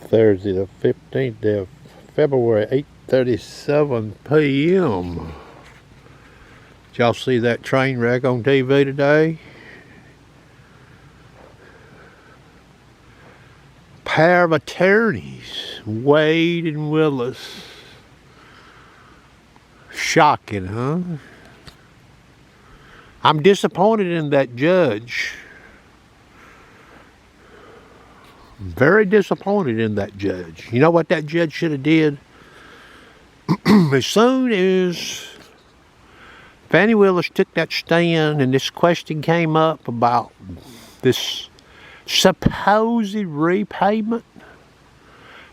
Thursday the 15th of February, 8:37 p.m. Did y'all see that train wreck on TV today? Pair of attorneys, Wade and Willis. Shocking, huh? I'm disappointed in that judge. Very disappointed in that judge. You know what that judge should have did? As soon as Fani Willis took that stand and this question came up about this supposed repayment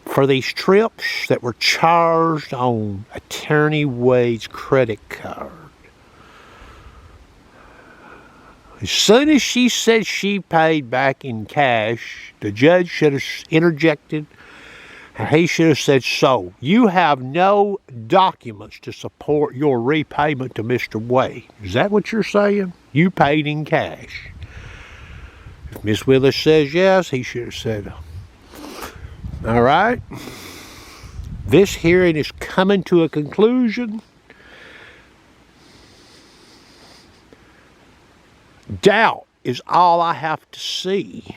for these trips that were charged on Attorney Wade's credit card. As soon as she said she paid back in cash, the judge should have interjected, and he should have said, so you have no documents to support your repayment to Mr. Wade. Is that what you're saying? You paid in cash. If Miss Willis says yes, he should have said, all right, this hearing is coming to a conclusion. Doubt is all I have to see.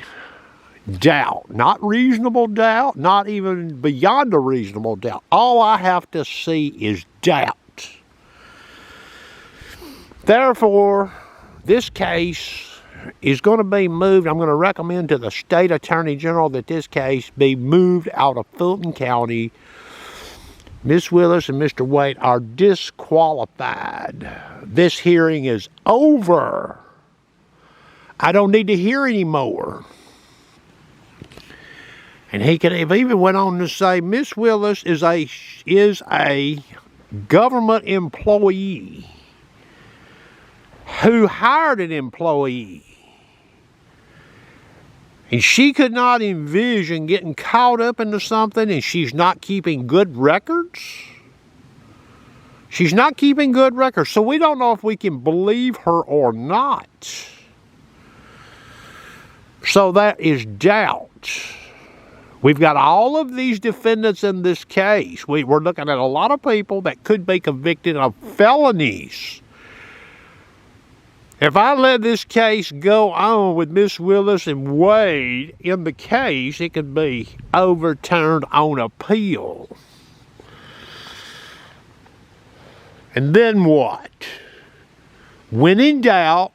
Doubt. Not reasonable doubt, not even beyond a reasonable doubt. All I have to see is doubt. Therefore, this case is going to be moved. I'm going to recommend to the state attorney general that this case be moved out of Fulton County. Miss Willis and Mr. Wade are disqualified. This hearing is over. I don't need to hear anymore. And he could have even went on to say Miss Willis is a government employee who hired an employee. And she could not envision getting caught up into something and she's not keeping good records. She's not keeping good records. So we don't know if we can believe her or not. So that is doubt. We've got all of these defendants in this case. We're looking at a lot of people that could be convicted of felonies. If I let this case go on with Miss Willis and Wade in the case, it could be overturned on appeal. And then what? When in doubt,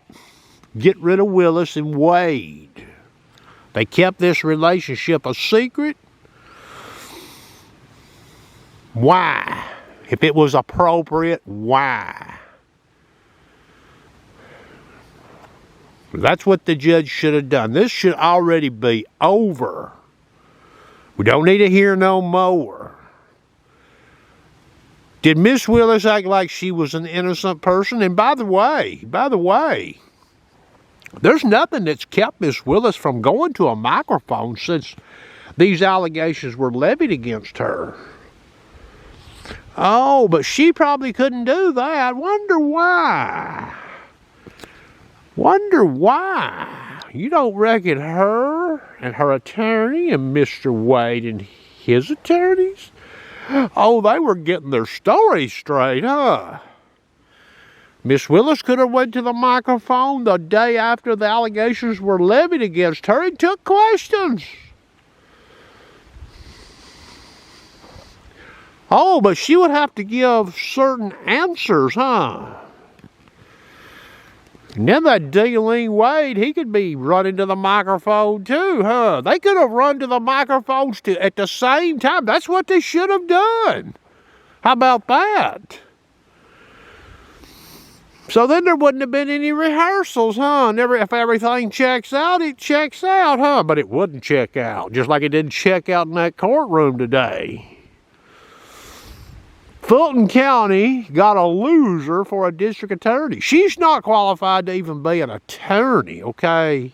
get rid of Willis and Wade. They kept this relationship a secret. Why? If it was appropriate, why? That's what the judge should have done. This should already be over. We don't need to hear no more. Did Miss Willis act like she was an innocent person? And by the way, there's nothing that's kept Miss Willis from going to a microphone since these allegations were levied against her. Oh, but she probably couldn't do that. Wonder why? You don't reckon her and her attorney and Mr. Wade and his attorneys? Oh, they were getting their story straight, huh? Miss Willis could have went to the microphone the day after the allegations were levied against her and took questions. Oh, but she would have to give certain answers, huh? And then that Dealing Wade, he could be running to the microphone too, huh? They could have run to the microphones at the same time. That's what they should have done. How about that? So then there wouldn't have been any rehearsals, huh? If everything checks out, it checks out, huh? But it wouldn't check out, just like it didn't check out in that courtroom today. Fulton County got a loser for a district attorney. She's not qualified to even be an attorney, okay?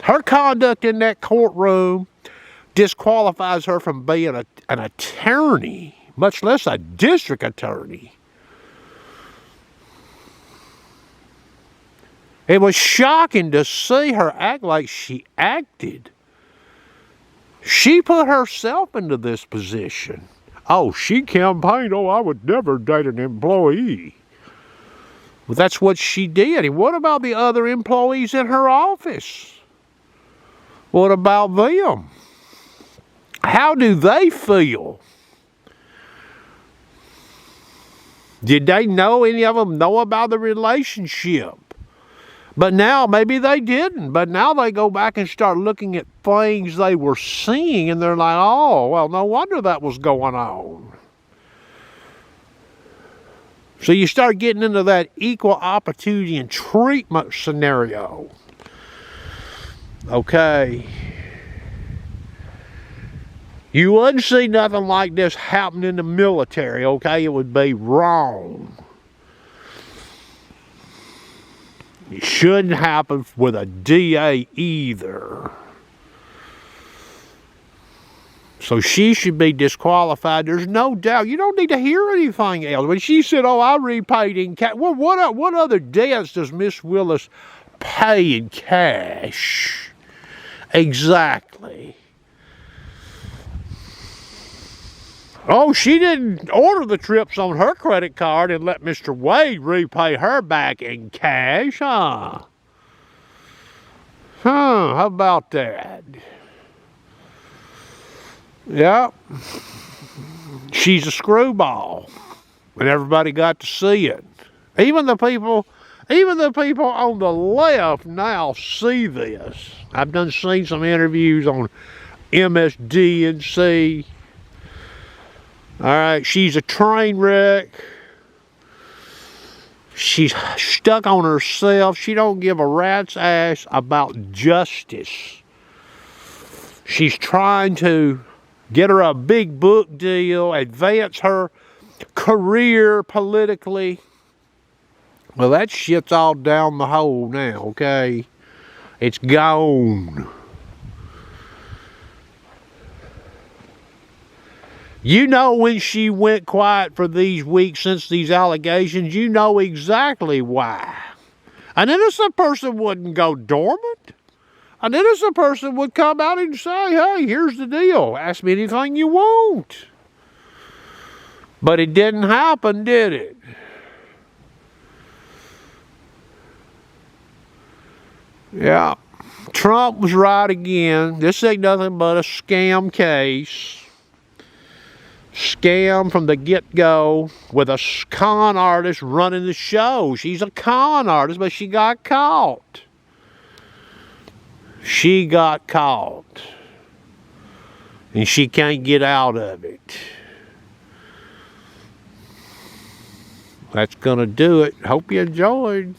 Her conduct in that courtroom disqualifies her from being an attorney, much less a district attorney. It was shocking to see her act like she acted. She put herself into this position. Oh, she campaigned, oh, I would never date an employee. Well, that's what she did. And what about the other employees in her office? What about them? How do they feel? Did they know, any of them know about the relationship? But now, maybe they didn't. But now they go back and start looking at things they were seeing, and they're like, oh, well, no wonder that was going on. So you start getting into that equal opportunity and treatment scenario. Okay. You wouldn't see nothing like this happen in the military, okay? It would be wrong. It shouldn't happen with a DA either. So she should be disqualified. There's no doubt. You don't need to hear anything else. When she said, oh, I repaid in cash. Well, what other debts does Miss Willis pay in cash? Exactly. Oh, she didn't order the trips on her credit card and let Mr. Wade repay her back in cash, huh? How about that? Yep. She's a screwball. And everybody got to see it. Even the people on the left now see this. I've done seen some interviews on MSDNC. All right, she's a train wreck. She's stuck on herself. She don't give a rat's ass about justice. She's trying to get her a big book deal, advance her career politically. Well, that shit's all down the hole now, okay? It's gone. You know, when she went quiet for these weeks since these allegations, you know exactly why. An innocent person wouldn't go dormant. An innocent person would come out and say, hey, here's the deal. Ask me anything you want. But it didn't happen, did it? Yeah. Trump was right again. This ain't nothing but a scam case. Scam from the get-go with a con artist running the show. She's a con artist, but she got caught. She got caught. And she can't get out of it. That's going to do it. Hope you enjoyed.